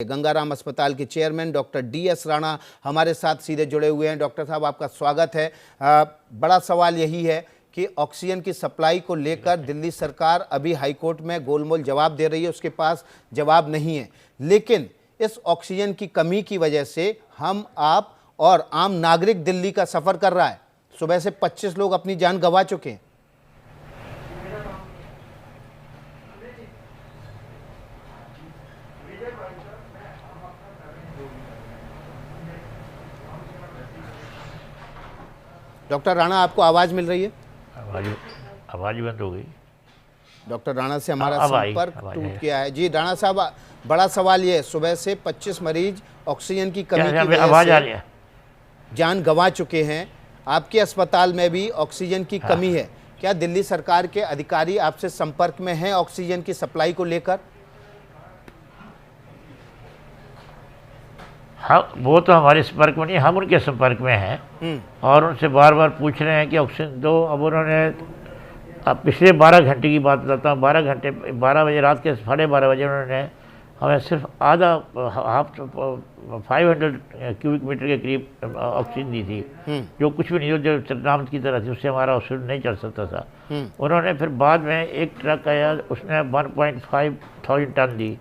गंगाराम अस्पताल के chairman doctor DS Rana हमारे साथ सीधे जुड़े हुए हैं। डॉक्टर साहब, आपका स्वागत है। बड़ा सवाल यही है कि ऑक्सीजन की सप्लाई को लेकर दिल्ली सरकार अभी हाईकोर्ट में गोलमोल जवाब दे रही है, उसके पास जवाब नहीं है। लेकिन इस ऑक्सीजन की कमी की वजह से हम, आप और आम नागरिक दिल्ली का सफ़र कर रहा है। सुबह से 25 लोग अपनी जान गंवा चुके हैं। डॉक्टर राणा, आपको आवाज़ मिल रही है? आवाज़ बंद हो गई। डॉक्टर राणा से हमारा संपर्क टूट गया है। जी राणा साहब, बड़ा सवाल ये है, सुबह से 25 मरीज ऑक्सीजन की कमी की वजह से जान गंवा चुके हैं। आपके अस्पताल में भी ऑक्सीजन की कमी है। क्या दिल्ली सरकार के अधिकारी आपसे संपर्क में हैं ऑक्सीजन की सप्लाई को लेकर? हाँ, वो तो हमारे संपर्क में नहीं, हम उनके संपर्क में हैं और उनसे बार बार पूछ रहे हैं कि ऑक्सीजन दो। अब उन्होंने पिछले 12 घंटे की बात बताता हूँ, 12 बजे, रात के 12:30 बजे उन्होंने हमें सिर्फ आधा 500 क्यूबिक मीटर के करीब ऑक्सीजन दी थी, जो कुछ भी नहीं, जो चरनामत की तरह थी, उससे हमारा ऑक्सीजन नहीं चल सकता था। उन्होंने फिर बाद में एक ट्रक आया, उसने 1,500 टन दी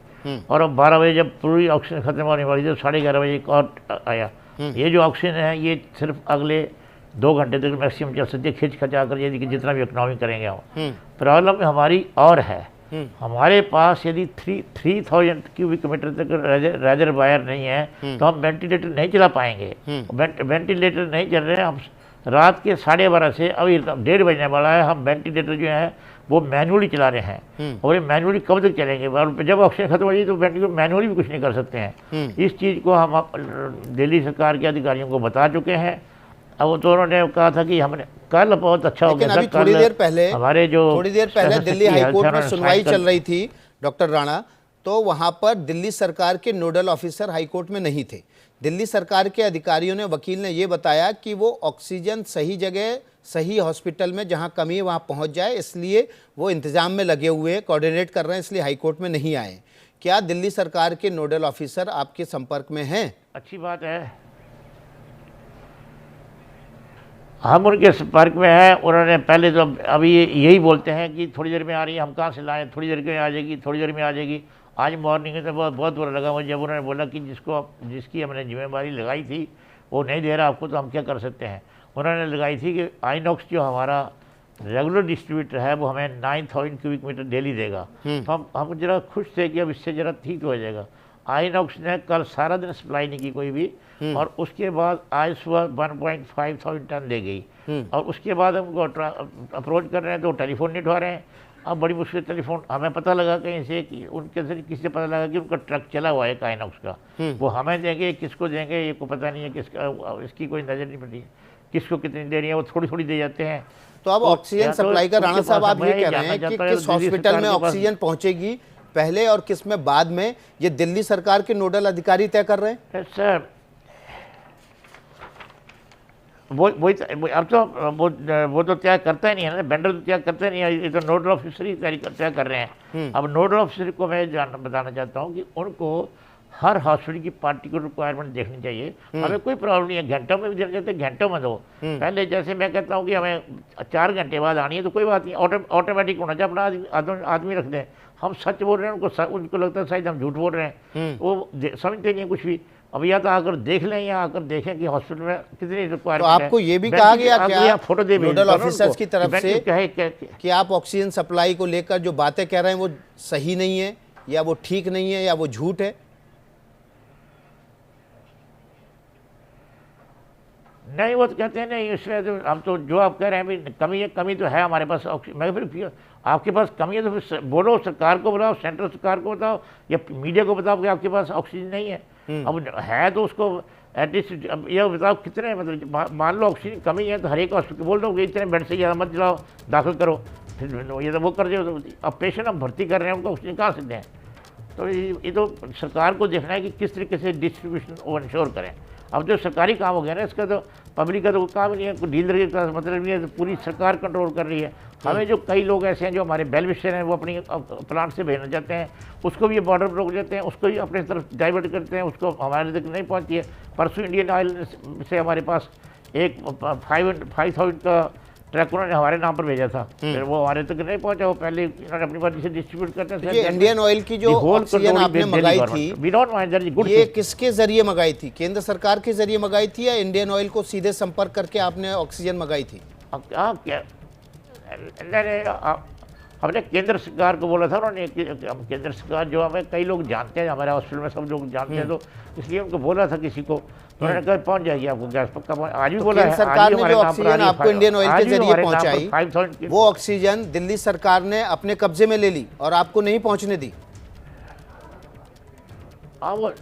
और अब 12 बजे जब पूरी ऑक्सीजन खत्म होने वाली थी तो 11:30 बजे एक और आया। ये जो ऑक्सीजन है ये सिर्फ अगले 2 घंटे तक मैक्सिमम चल सकती है, खिंच खचा कर, यदि जितना भी इकोनॉमी करेंगे हम। प्रॉब्लम हमारी और है, हमारे पास यदि 3000 क्यूबिक मीटर तक रेजरवायर नहीं है तो हम वेंटिलेटर नहीं चला पाएंगे। वेंटिलेटर नहीं चल रहे हैं। हम रात के 12:30 से अभी 1:30 बजने वाला है, हम वेंटिलेटर जो है वो मैनुअली चला रहे हैं और ये मैनुअली कब तक चलेंगे? जब ऑक्सीजन खत्म हो जाए तो वेंटिलेटर मैनुअली भी कुछ नहीं कर सकते हैं। इस चीज़ को हम दिल्ली सरकार के अधिकारियों को बता चुके हैं। अब तो उन्होंने कहा था कि हमने कल बहुत अच्छा हो गया। अभी थोड़ी देर पहले दिल्ली हाईकोर्ट में सुनवाई चल रही थी डॉक्टर राणा, तो वहां पर दिल्ली सरकार के नोडल ऑफिसर हाईकोर्ट में नहीं थे। दिल्ली सरकार के अधिकारियों ने, वकील ने ये बताया कि वो ऑक्सीजन सही जगह, सही हॉस्पिटल में जहां कमी है वहां पहुंच जाए, इसलिए वो इंतजाम में लगे हुए हैं, कोऑर्डिनेट कर रहे हैं, इसलिए हाईकोर्ट में नहीं आए। क्या दिल्ली सरकार के नोडल ऑफिसर आपके संपर्क में हैं? अच्छी बात है, हम उनके संपर्क में हैं। उन्होंने पहले तो अभी यही बोलते हैं कि थोड़ी देर में आ रही है, हम कहाँ से लाएं, थोड़ी देर में आ जाएगी, थोड़ी देर में आ जाएगी। आज मॉर्निंग में तो बहुत बुरा लगा मुझे जब उन्होंने बोला कि जिसकी हमने जिम्मेदारी लगाई थी वो नहीं दे रहा आपको, तो हम क्या कर सकते हैं। उन्होंने लगाई थी कि आइनॉक्स जो हमारा रेगुलर डिस्ट्रीब्यूटर है वो हमें 9000 क्यूबिक मीटर डेली देगा। तो हम जरा खुश थे कि अब इससे ज़रा ठीक हो जाएगा। आइनॉक्स ने कल सारा दिन सप्लाई नहीं की कोई भी, और उसके बाद आज सुबह 1,500 टन दे गई और उसके बाद हमको अप्रोच कर रहे हैं तो टेलीफोन नहीं उठा रहे हैं। अब बड़ी मुश्किल टेलीफोन, हमें पता लगा कहीं से कि उनके से किसी से पता लगा कि उनका ट्रक चला हुआ है आइनॉक्स का, वो हमें देंगे, किसको देंगे ये को पता नहीं है, किसका, इसकी कोई नज़र नहीं पड़ती किसको कितनी देनी है, वो थोड़ी थोड़ी दे जाते हैं। तो अब ऑक्सीजन सप्लाई का राणा साहब आप ये कह रहे हैं कि किस हॉस्पिटल में ऑक्सीजन पहुंचेगी पहले और किस में बाद में, ये दिल्ली सरकार के नोडल अधिकारी तय कर रहे हैं? सर अब तो वो तो तय करता ही नहीं है ना, वेंडर तो तय करता ही नहीं है, ये तो नोडल ऑफिसर ही तय कर रहे हैं। अब नोडल ऑफिसर को मैं बताना चाहता हूँ कि उनको हर हॉस्पिटल की पार्टिकुलर रिक्वायरमेंट देखनी चाहिए। हमें कोई प्रॉब्लम नहीं है, घंटों में भी देना चाहते हैं, घंटों में दो। पहले जैसे मैं कहता हूँ कि हमें 4 घंटे बाद आनी है तो कोई बात नहीं, ऑटोमेटिक होना चाहिए, अपना आदमी रख दें। हम सच बोल रहे हैं, उनको लगता है शायद हम झूठ बोल रहे हैं, वो समझते नहीं है कुछ भी। अब या तो आकर देख लें या आकर देखें कि हॉस्पिटल में कितनी रिक्वायरमेंट है। तो आपको ये भी कहा गया क्या फोटो दे नोडल ऑफिसर्स की तरफ से कि आप ऑक्सीजन सप्लाई को लेकर जो बातें कह रहे हैं वो सही नहीं है, या वो ठीक नहीं है, या वो झूठ है? नहीं, वो तो कहते हैं नहीं, इसमें तो हम तो जो आप कह रहे हैं भी कमी तो है हमारे पास। मैं फिर आपके पास कमी है तो फिर बोलो, सरकार को बताओ, सेंट्रल सरकार को बताओ या मीडिया को बताओ कि आपके पास ऑक्सीजन नहीं है। अब है तो उसको एटलीस्ट अब यह बताओ कितने, मतलब मान लो ऑक्सीजन कमी है तो हर एक हॉस्पिटल बोल दो कि इतने बेड से ज़्यादा मत दिलाओ, दाखिल करो, फिर ये तो वो कर दो। अब पेशेंट हम भर्ती कर रहे हैं, उनको ऑक्सीजन कहाँ से दें? तो ये तो सरकार को देखना है कि किस तरीके से डिस्ट्रीब्यूशन वो इंश्योर करें। अब जो सरकारी काम हो गया ना, इसका तो पब्लिक का तो कोई काम नहीं है, कोई डीलर का मतलब नहीं है, तो पूरी सरकार कंट्रोल कर रही है। हमें जो कई लोग ऐसे हैं जो हमारे बेल विशर हैं, वो अपनी प्लांट से भेजना चाहते हैं, उसको भी ये बॉर्डर पर रोक देते हैं, उसको भी अपनी तरफ डाइवर्ट करते हैं, उसको हमारे तक नहीं पहुँचती है। परसों इंडियन ऑयल से हमारे पास एक 5,000 का ट्रक उन्होंने हमारे नाम पर भेजा था, फिर वो हमारे तक नहीं पहुंचा, वो पहले इन्होंने अपनी मर्जी से डिस्ट्रीब्यूट करते हैं। ये इंडियन ऑयल की जो ऑक्सीजन आपने मंगाई थी, ये किसके जरिए मंगाई थी? केंद्र सरकार के जरिए मंगाई थी या इंडियन ऑयल को सीधे संपर्क करके आपने ऑक्सीजन मंगाई थी? हमने केंद्र सरकार को बोला था, उन्होंने केंद्र सरकार जो हमें कई लोग जानते हैं, हमारे हॉस्पिटल में सब लोग जानते हैं, तो इसलिए उनको बोला था किसी को, तो उन्होंने कहा पहुंच जाएगी आपको गैस पक्का। आज भी बोला है, सरकार ने जो ऑक्सीजन आपको इंडियन ऑयल के जरिए पहुंचाई, वो ऑक्सीजन दिल्ली सरकार ने अपने कब्जे में ले ली और आपको नहीं पहुंचने दी। हाँ, वो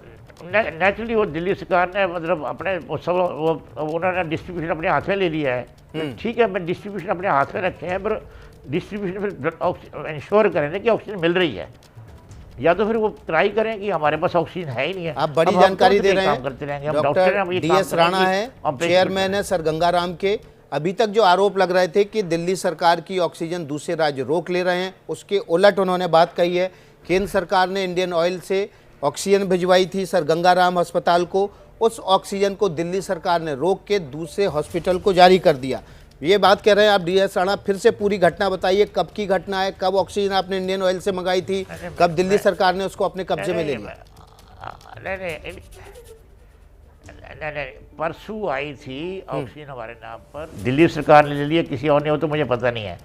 नेचुरली वो दिल्ली सरकार ने मतलब अपने सब वो उन्होंने डिस्ट्रीब्यूशन अपने हाथ में ले लिया है। ठीक है, मैं डिस्ट्रीब्यूशन अपने हाथ में रखे हैं, पर डिस्ट्रीब्यूशन फिर इंश्योर करें कि ऑक्सीजन मिल रही है, या तो फिर वो ट्राई करें कि हमारे पास ऑक्सीजन है ही नहीं है। आप बड़ी जानकारी दे रहे हैं। डॉक्टर DS राणा है, चेयरमैन है सर गंगाराम के। अभी तक जो आरोप लग रहे थे कि दिल्ली सरकार की ऑक्सीजन दूसरे राज्य रोक ले रहे हैं, उसके उलट उन्होंने बात कही है। केंद्र सरकार ने इंडियन ऑयल से ऑक्सीजन भिजवाई थी सर गंगाराम अस्पताल को, उस ऑक्सीजन को दिल्ली सरकार ने रोक के दूसरे हॉस्पिटल को जारी कर दिया। ये बात कह रहे हैं आप DS राणा। फिर से पूरी घटना बताइए, कब की घटना है, कब ऑक्सीजन आपने इंडियन ऑयल से मंगाई थी, कब दिल्ली सरकार ने उसको अपने कब्जे में ले लिया? नहीं, परसों आई थी ऑक्सीजन हमारे नाम पर, दिल्ली सरकार ने ले लिया, किसी और ने हो तो मुझे पता नहीं है,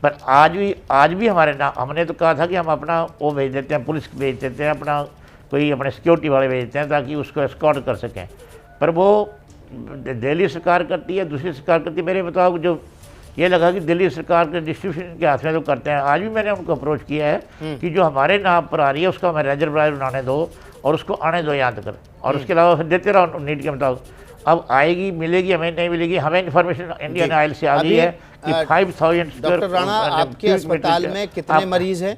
पर आज भी हमारे नाम, हमने तो कहा था कि हम अपना वो भेज देते हैं, पुलिस भेज देते हैं, अपना कोई अपने सिक्योरिटी वाले भेज देते हैं ताकि उसको एस्कॉर्ट कर सकें, पर वो दिल्ली सरकार करती है, दूसरी सरकार करती है। मेरे मुताबिक जो ये लगा कि दिल्ली सरकार के डिस्ट्रीब्यूशन के हाथ में तो करते हैं। आज भी मैंने उनको अप्रोच किया है कि जो हमारे नाम पर आ रही है उसका हमें रिजर्वायर बनाने दो और उसको आने दो यहाँ तक, और उसके अलावा फिर देते रहो नीड के मुताबिक। अब आएगी, मिलेगी, हमें नहीं मिलेगी। हमें इन्फॉर्मेशन इंडियन ऑयल से आ गई है कि 5,000। डॉक्टर राणा, आपके अस्पताल में कितने मरीज हैं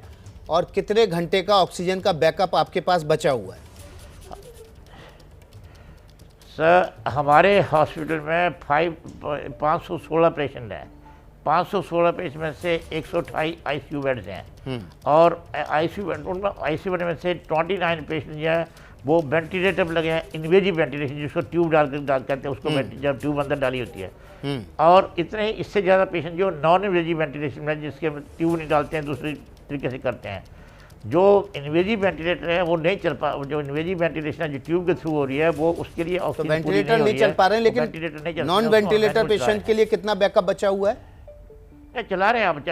और कितने घंटे का ऑक्सीजन का बैकअप आपके पास बचा हुआ है? सर, हमारे हॉस्पिटल में 516 पेशेंट हैं। 516 पेशेंट में से 128 ICU बेड्स हैं, और ICU बेड में से 29 पेशेंट जो है वो वेंटिलेटर लगे हैं, इन्वेजिव वेंटिलेशन जिसको ट्यूब डाल कहते हैं उसको, जब ट्यूब अंदर डाली होती है। और इतने इससे ज़्यादा पेशेंट जो नॉन इन्वेजिव वेंटिलेशन में, जिसके ट्यूब नहीं डालते हैं, दूसरी तरीके से करते हैं। जो इन्वेजिव वेंटिलेटर है वो नहीं चल पा, जो इन्वेजिव वेंटिलेशन जो ट्यूब के थ्रू हो रही है वो उसके लिए तो वेंटिलेटर नहीं चल पा रहे हैं, लेकिन नॉन वेंटिलेटर पेशेंट के लिए कितना बैकअप बचा हुआ है? चला रहे हैं हम,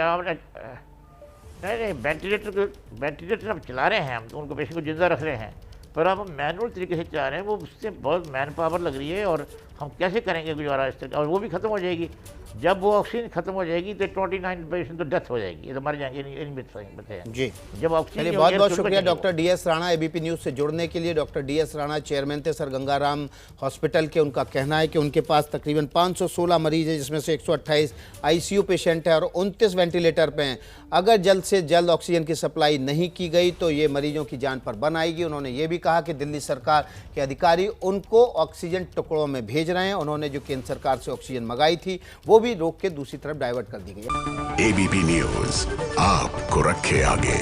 नहीं वेंटिलेटर अब चला रहे हैं हम, तो उनको पेशेंट को जिंदा रख रहे हैं, पर अब हम मैनुअल तरीके से चला रहे हैं। वो उससे बहुत मैन पावर लग रही है, और हम कैसे करेंगे गुजारा इस तरह, और वो भी खत्म हो जाएगी। जब वो ऑक्सीजन खत्म हो जाएगी तो 29 पेशेंट तो डेथ हो जाएगी, ये तो मर जाएंगे जी। जब ऑक्सीजन। बहुत बहुत शुक्रिया doctor DS Rana ABP news से जुड़ने के लिए। डॉक्टर DS राणा चेयरमैन थे सर गंगाराम हॉस्पिटल के। उनका कहना है कि उनके पास तकरीबन 516 मरीज है, जिसमें से 128 ICU पेशेंट है और 29 वेंटिलेटर पे हैं। अगर जल्द से जल्द ऑक्सीजन की सप्लाई नहीं की गई तो ये मरीजों की जान पर बन आएगी। उन्होंने ये भी कहा कि दिल्ली सरकार के अधिकारी उनको ऑक्सीजन टुकड़ों में भेज रहे हैं। उन्होंने जो केंद्र सरकार से ऑक्सीजन मंगाई थी वो भी रोक के दूसरी तरफ डाइवर्ट कर दी गई है। ABP न्यूज़ आपको रखे आगे।